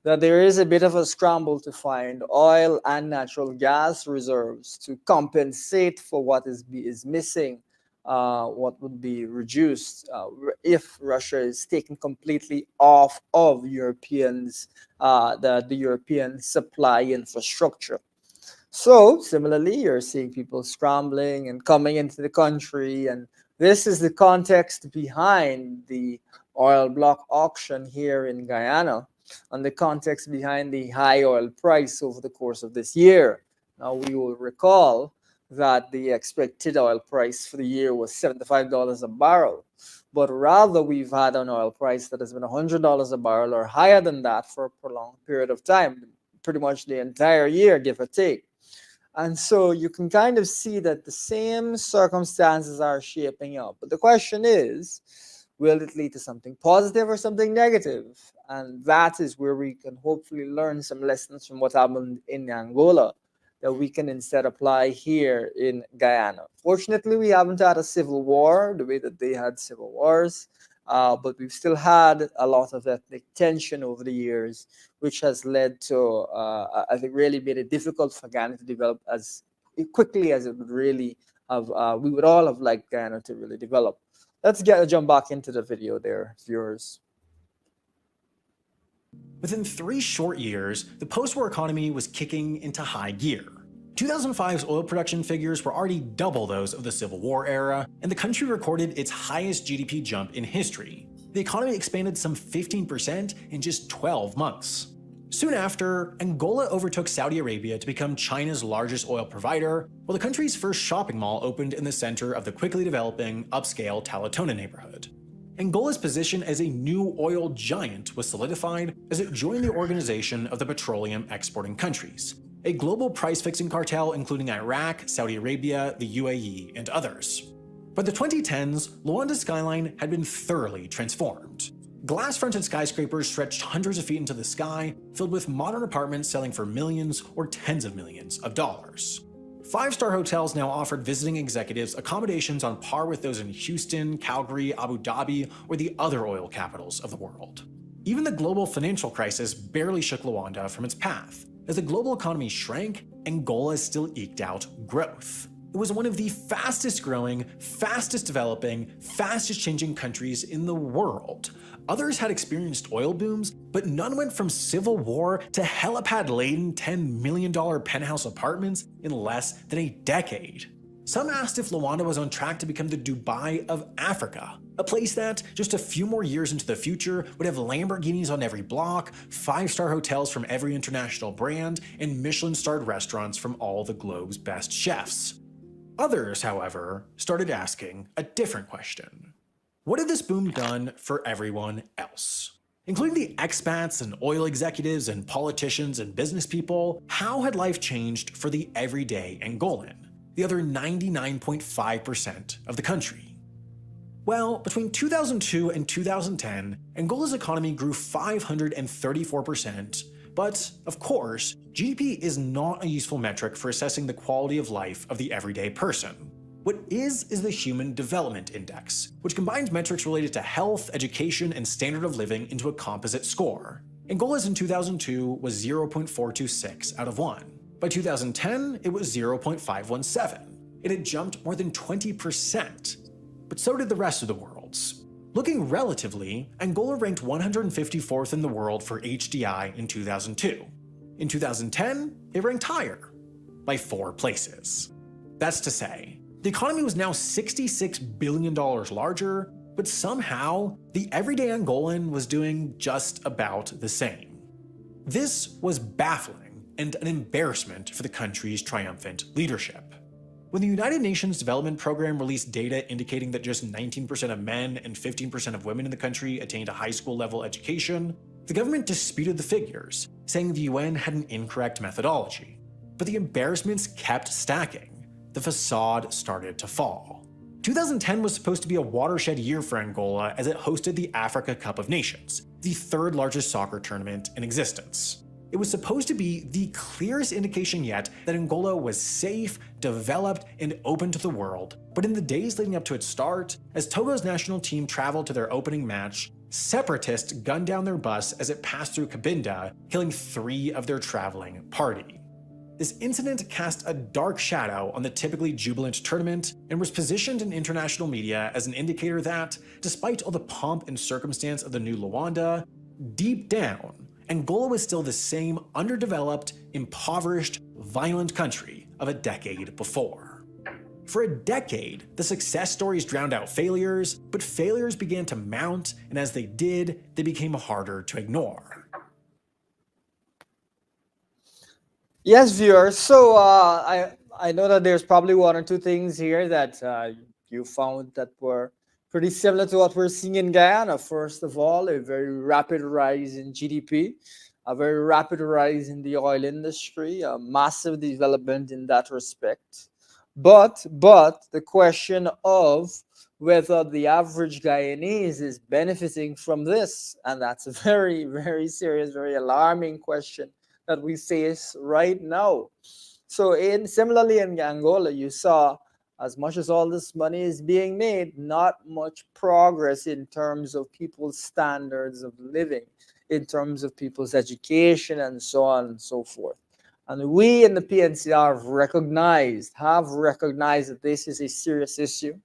that there is a bit of a scramble to find oil and natural gas reserves to compensate for what is missing, what would be reduced if Russia is taken completely off of Europeans, the European supply infrastructure. So similarly, you're seeing people scrambling and coming into the country, and this is the context behind the oil block auction here in Guyana, and the context behind the high oil price over the course of this year. Now, we will recall that the expected oil price for the year was $75 a barrel, but rather we've had an oil price that has been $100 a barrel or higher than that for a prolonged period of time, pretty much the entire year, give or take. And so you can kind of see that the same circumstances are shaping up. But the question is, will it lead to something positive or something negative? And that is where we can hopefully learn some lessons from what happened in Angola that we can instead apply here in Guyana. Fortunately, we haven't had a civil war the way that they had civil wars, but we've still had a lot of ethnic tension over the years, which has led to, I think, really made it difficult for Guyana to develop as quickly as it would really have. We would all have liked Guyana to really develop. Let's jump back into the video there, viewers. Within 3 short years, the post-war economy was kicking into high gear. 2005's oil production figures were already double those of the Civil War era, and the country recorded its highest GDP jump in history. The economy expanded some 15% in just 12 months. Soon after, Angola overtook Saudi Arabia to become China's largest oil provider, while the country's first shopping mall opened in the center of the quickly developing, upscale Talatona neighborhood. Angola's position as a new oil giant was solidified as it joined the Organization of the Petroleum Exporting Countries, a global price-fixing cartel including Iraq, Saudi Arabia, the UAE, and others. By the 2010s, Luanda's skyline had been thoroughly transformed. Glass-fronted skyscrapers stretched hundreds of feet into the sky, filled with modern apartments selling for millions or tens of millions of dollars. 5-star hotels now offered visiting executives accommodations on par with those in Houston, Calgary, Abu Dhabi, or the other oil capitals of the world. Even the global financial crisis barely shook Luanda from its path. As the global economy shrank, Angola still eked out growth. It was one of the fastest growing, fastest developing, fastest changing countries in the world. Others had experienced oil booms, but none went from civil war to helipad-laden $10 million penthouse apartments in less than a decade. Some asked if Luanda was on track to become the Dubai of Africa, a place that, just a few more years into the future, would have Lamborghinis on every block, 5-star hotels from every international brand, and Michelin-starred restaurants from all the globe's best chefs. Others, however, started asking a different question. What had this boom done for everyone else? Including the expats and oil executives and politicians and business people, how had life changed for the everyday Angolan, the other 99.5% of the country? Well, between 2002 and 2010, Angola's economy grew 534%, but, of course, GDP is not a useful metric for assessing the quality of life of the everyday person. What is the Human Development Index, which combines metrics related to health, education, and standard of living into a composite score. Angola's in 2002 was 0.426 out of 1. By 2010, it was 0.517. It had jumped more than 20%. But so did the rest of the world's. Looking relatively, Angola ranked 154th in the world for HDI in 2002. In 2010, it ranked higher, by 4 places. That's to say, the economy was now $66 billion larger, but somehow, the everyday Angolan was doing just about the same. This was baffling and an embarrassment for the country's triumphant leadership. When the United Nations Development Program released data indicating that just 19% of men and 15% of women in the country attained a high school level education, the government disputed the figures, saying the UN had an incorrect methodology. But the embarrassments kept stacking. The facade started to fall. 2010 was supposed to be a watershed year for Angola as it hosted the Africa Cup of Nations, the 3rd largest soccer tournament in existence. It was supposed to be the clearest indication yet that Angola was safe, developed, and open to the world, but in the days leading up to its start, as Togo's national team traveled to their opening match, separatists gunned down their bus as it passed through Cabinda, killing 3 of their traveling party. This incident cast a dark shadow on the typically jubilant tournament and was positioned in international media as an indicator that, despite all the pomp and circumstance of the new Luanda, deep down, Angola was still the same underdeveloped, impoverished, violent country of a decade before. For a decade, the success stories drowned out failures, but failures began to mount, and as they did, they became harder to ignore. Yes, viewers. So I know that there's probably 1 or 2 things here that you found that were pretty similar to what we're seeing in Guyana. First of all, a very rapid rise in GDP, a very rapid rise in the oil industry, a massive development in that respect. But the question of whether the average Guyanese is benefiting from this, and that's a very, very serious, very alarming question that we face right now. So similarly in Angola, you saw as much as all this money is being made, not much progress in terms of people's standards of living, in terms of people's education, and so on and so forth. And we in the PNCR have recognized that this is a serious issue.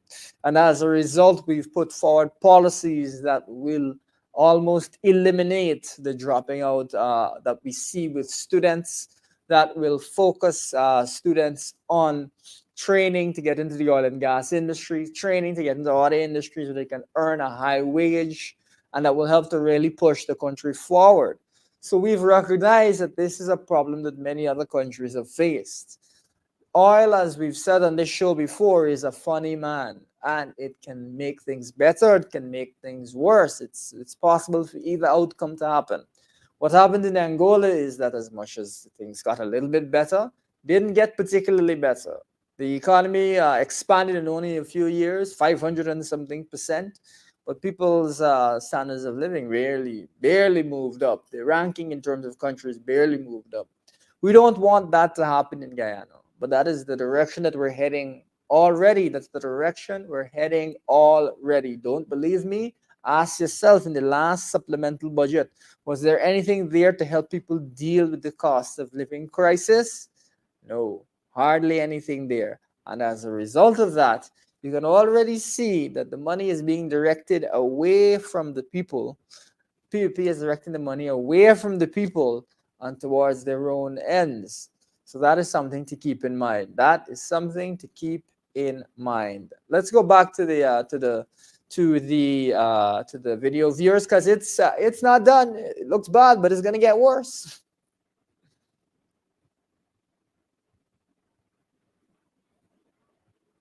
And as a result, we've put forward policies that will almost eliminate the dropping out that we see with students, that will focus students on training to get into the oil and gas industry, training to get into other industries where they can earn a high wage, and that will help to really push the country forward. So we've recognized that this is a problem that many other countries have faced. Oil, as we've said on this show before, is a funny man, and it can make things better, it can make things worse. It's possible for either outcome to happen. What happened in Angola is that as much as things got a little bit better, didn't get particularly better. The economy expanded in only a few years, 500 and something percent, but people's standards of living barely moved up. The ranking in terms of countries barely moved up. We don't want that to happen in Guyana, but that is the direction that we're heading already. That's the direction we're heading already. Don't believe me? Ask yourself, in the last supplemental budget, was there anything there to help people deal with the cost of living crisis? No. Hardly anything there. And as a result of that, you can already see that the money is being directed away from the people. PUP is directing the money away from the people and towards their own ends. So that is something to keep in mind. That is something to keep in mind. Let's go back to the video, viewers, because it's not done. It looks bad, but it's gonna get worse.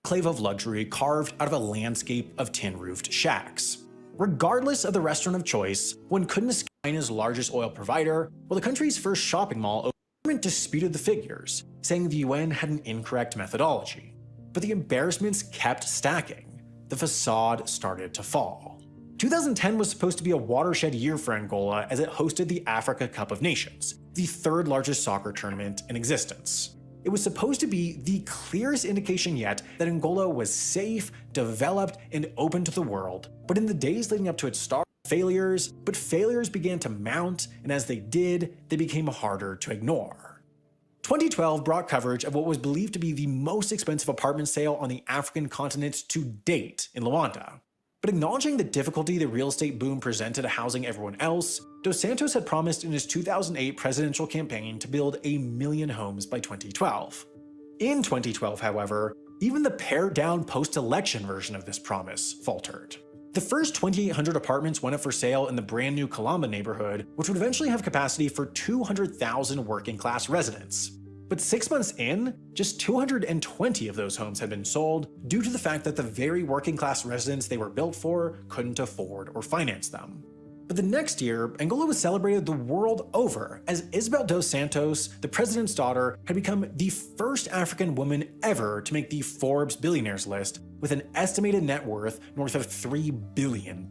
Enclave of luxury carved out of a landscape of tin-roofed shacks. Regardless of the restaurant of choice, one couldn't escape China's largest oil provider, while the country's first shopping mall, the government disputed the figures, saying the UN had an incorrect methodology. But the embarrassments kept stacking. the facade started to fall. 2010 was supposed to be a watershed year for Angola as it hosted the Africa Cup of Nations, the third largest soccer tournament in existence. It was supposed to be the clearest indication yet that Angola was safe, developed, and open to the world, but in the days leading up to its start, failures began to mount, and as they did, they became harder to ignore. 2012 brought coverage of what was believed to be the most expensive apartment sale on the African continent to date in Luanda. But acknowledging the difficulty the real estate boom presented to housing everyone else, Dos Santos had promised in his 2008 presidential campaign to build 1 million homes by 2012. In 2012, however, even the pared-down post-election version of this promise faltered. The first 2,800 apartments went up for sale in the brand new Calamba neighborhood, which would eventually have capacity for 200,000 working-class residents. But 6 months in, just 220 of those homes had been sold due to the fact that the very working-class residents they were built for couldn't afford or finance them. But the next year, Angola was celebrated the world over as Isabel dos Santos, the president's daughter, had become the first African woman ever to make the Forbes billionaires list with an estimated net worth north of $3 billion.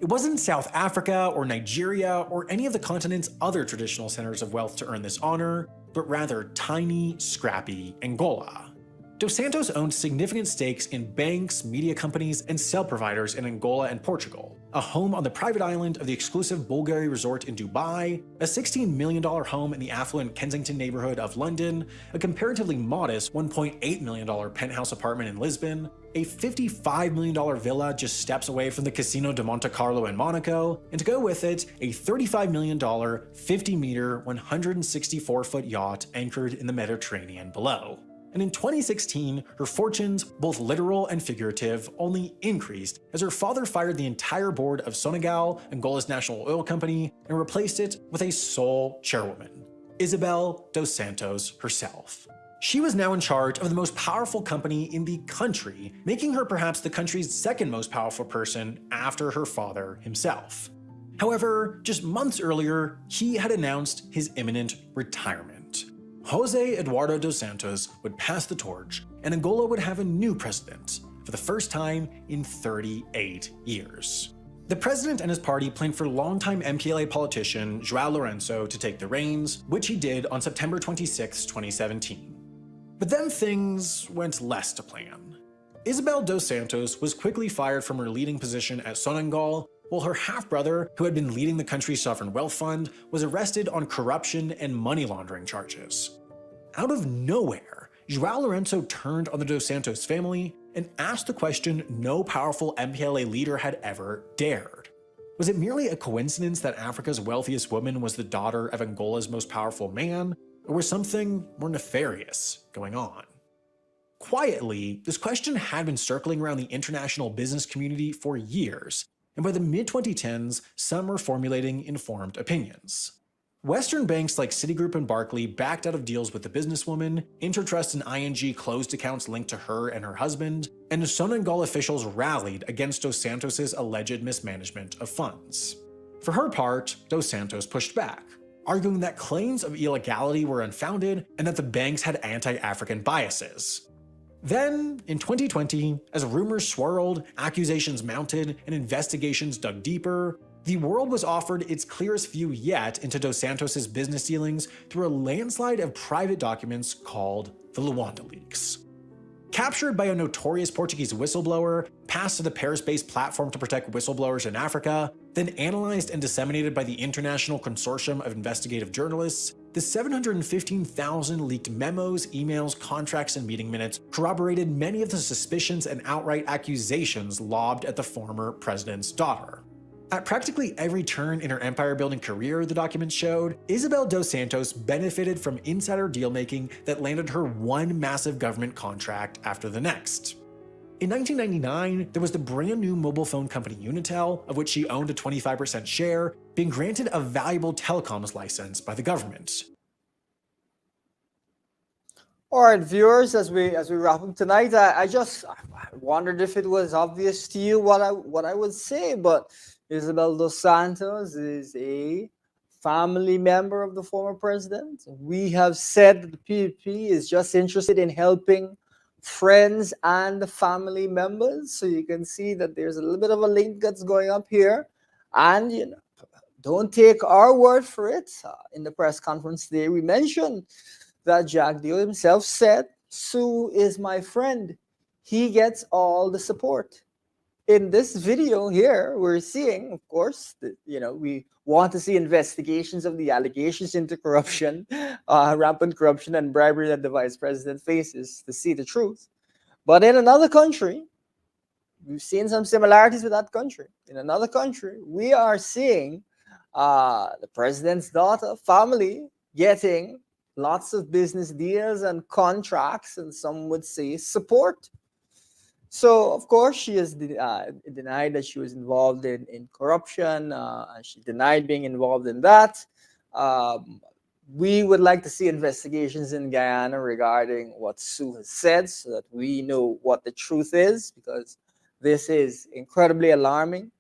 It wasn't South Africa or Nigeria or any of the continent's other traditional centers of wealth to earn this honor, but rather tiny, scrappy Angola. Dos Santos owned significant stakes in banks, media companies, and cell providers in Angola and Portugal, a home on the private island of the exclusive Bulgari resort in Dubai, a $16 million home in the affluent Kensington neighborhood of London, a comparatively modest $1.8 million penthouse apartment in Lisbon, a $55 million villa just steps away from the Casino de Monte Carlo in Monaco, and to go with it, a $35 million, 50-meter, 164-foot yacht anchored in the Mediterranean below. And in 2016, her fortunes, both literal and figurative, only increased as her father fired the entire board of Sonangol, Angola's national oil company, and replaced it with a sole chairwoman, Isabel dos Santos herself. She was now in charge of the most powerful company in the country, making her perhaps the country's second most powerful person after her father himself. However, just months earlier, he had announced his imminent retirement. Jose Eduardo dos Santos would pass the torch, and Angola would have a new president for the first time in 38 years. The president and his party planned for longtime MPLA politician João Lourenço to take the reins, which he did on September 26, 2017. But then things went less to plan. Isabel dos Santos was quickly fired from her leading position at Sonangol, while her half-brother, who had been leading the country's sovereign wealth fund, was arrested on corruption and money laundering charges. Out of nowhere, João Lourenço turned on the Dos Santos family and asked the question no powerful MPLA leader had ever dared. Was it merely a coincidence that Africa's wealthiest woman was the daughter of Angola's most powerful man, or was something more nefarious going on? Quietly, this question had been circling around the international business community for years, and by the mid-2010s, some were formulating informed opinions. Western banks like Citigroup and Barclays backed out of deals with the businesswoman, Intertrust and ING closed accounts linked to her and her husband, and Sonangol officials rallied against Dos Santos' alleged mismanagement of funds. For her part, Dos Santos pushed back, arguing that claims of illegality were unfounded and that the banks had anti-African biases. Then, in 2020, as rumors swirled, accusations mounted, and investigations dug deeper, the world was offered its clearest view yet into Dos Santos' business dealings through a landslide of private documents called the Luanda Leaks. Captured by a notorious Portuguese whistleblower, passed to the Paris-based platform to protect whistleblowers in Africa, then analyzed and disseminated by the International Consortium of Investigative Journalists, the 715,000 leaked memos, emails, contracts, and meeting minutes corroborated many of the suspicions and outright accusations lobbed at the former president's daughter. At practically every turn in her empire-building career, the documents showed, Isabel dos Santos benefited from insider deal-making that landed her one massive government contract after the next. In 1999, there was the brand new mobile phone company Unitel, of which she owned a 25% share, being granted a valuable telecoms license by the government. All right, viewers, as we wrap up tonight, I wondered if it was obvious to you what I would say, but Isabel dos Santos is a family member of the former president. We have said that the PPP is just interested in helping friends and family members. So you can see that there's a little bit of a link that's going up here. And don't take our word for it. In the press conference today, we mentioned that Jack Deal himself said, Sue is my friend. He gets all the support. In this video here, we're seeing, of course, that, we want to see investigations of the allegations into corruption, rampant corruption and bribery that the vice president faces to see the truth. But in another country, we've seen some similarities with that country. In another country, we are seeing the president's daughter family getting lots of business deals and contracts, and some would say support. So, of course, she has denied that she was involved in corruption. And she denied being involved in that. Um, we would like to see investigations in Guyana regarding what Sue has said so that we know what the truth is, because this is incredibly alarming.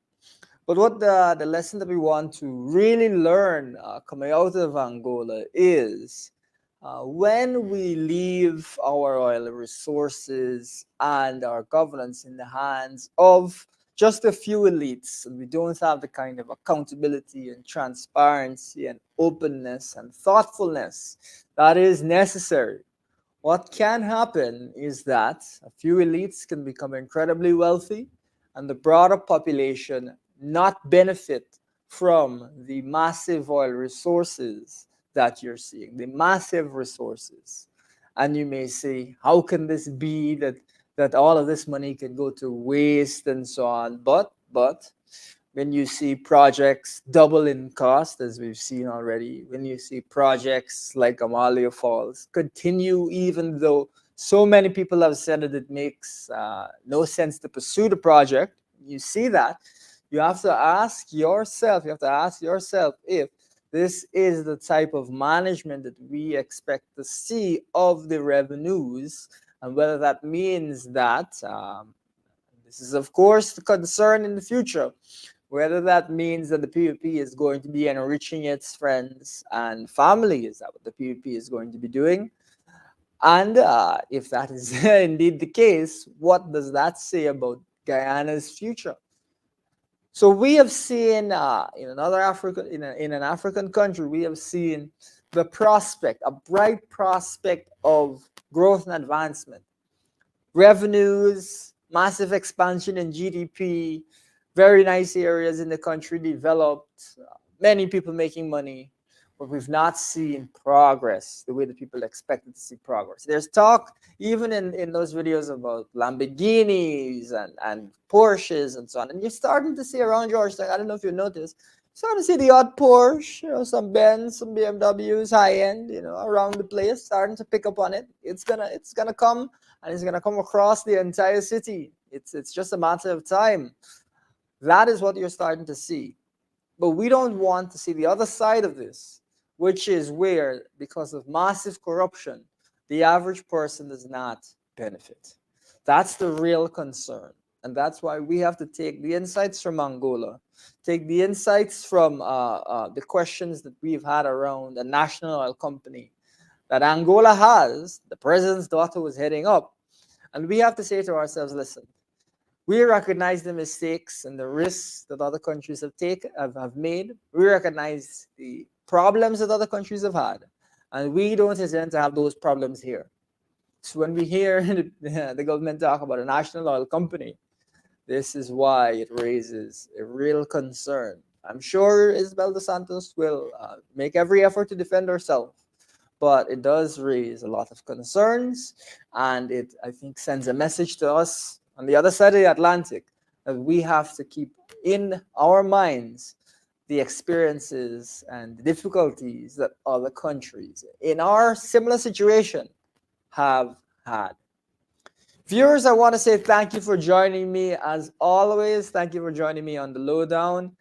But what the lesson that we want to really learn coming out of Angola is when we leave our oil resources and our governance in the hands of just a few elites, and we don't have the kind of accountability and transparency and openness and thoughtfulness that is necessary, what can happen is that a few elites can become incredibly wealthy and the broader population not benefit from the massive oil resources that you're seeing, the massive resources. And you may say, how can this be that all of this money can go to waste and so on? But when you see projects double in cost, as we've seen already, when you see projects like Amalia Falls continue, even though so many people have said that it makes no sense to pursue the project, you see that, you have to ask yourself, if this is the type of management that we expect to see of the revenues, and whether that means that, this is of course the concern in the future, whether that means that the PUP is going to be enriching its friends and family. Is that what the PUP is going to be doing? And if that is indeed the case, what does that say about Guyana's future? So we have seen in another African, in an African country, we have seen the prospect, a bright prospect of growth and advancement, revenues, massive expansion in GDP, very nice areas in the country developed, many people making money, but we've not seen progress the way that people expected to see progress. There's talk even in those videos about Lamborghinis and Porsches and so on. And you're starting to see around Georgetown, I don't know if you noticed, starting to see the odd Porsche, some Benz, some BMWs, high end, around the place, starting to pick up on it. It's gonna come, and it's gonna come across the entire city. It's just a matter of time. That is what you're starting to see. But we don't want to see the other side of this, which is where, because of massive corruption, the average person does not benefit. That's the real concern. And that's why we have to take the insights from Angola, take the insights from the questions that we've had around a national oil company that Angola has, the president's daughter was heading up. And we have to say to ourselves, listen, we recognize the mistakes and the risks that other countries have made. We recognize the problems that other countries have had. And we don't intend to have those problems here. So when we hear the government talk about a national oil company, this is why it raises a real concern. I'm sure Isabel dos Santos will make every effort to defend herself, but it does raise a lot of concerns, and it, I think, sends a message to us on the other side of the Atlantic that we have to keep in our minds the experiences and the difficulties that other countries in our similar situation have had. Viewers, I want to say thank you for joining me as always. Thank you for joining me on the Lowdown.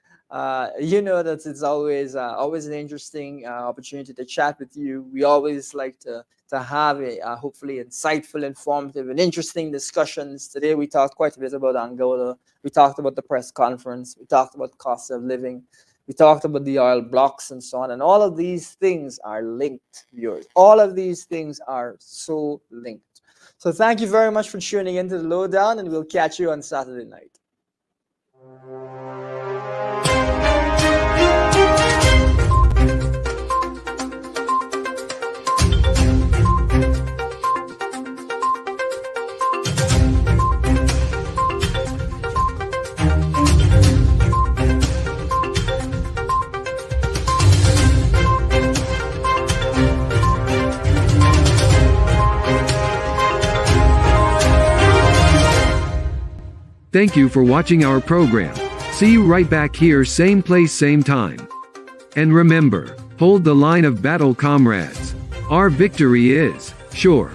You know that it's always an interesting opportunity to chat with you. We always like to have a hopefully insightful, informative, and interesting discussions. Today we talked quite a bit about Angola. We talked about the press conference. We talked about cost of living. We talked about the oil blocks and so on. And all of these things are linked, viewers. All of these things are so linked. So thank you very much for tuning into the Lowdown, and we'll catch you on Saturday night. Thank you for watching our program. See you right back here, same place, same time. And remember, hold the line of battle, comrades. Our victory is sure.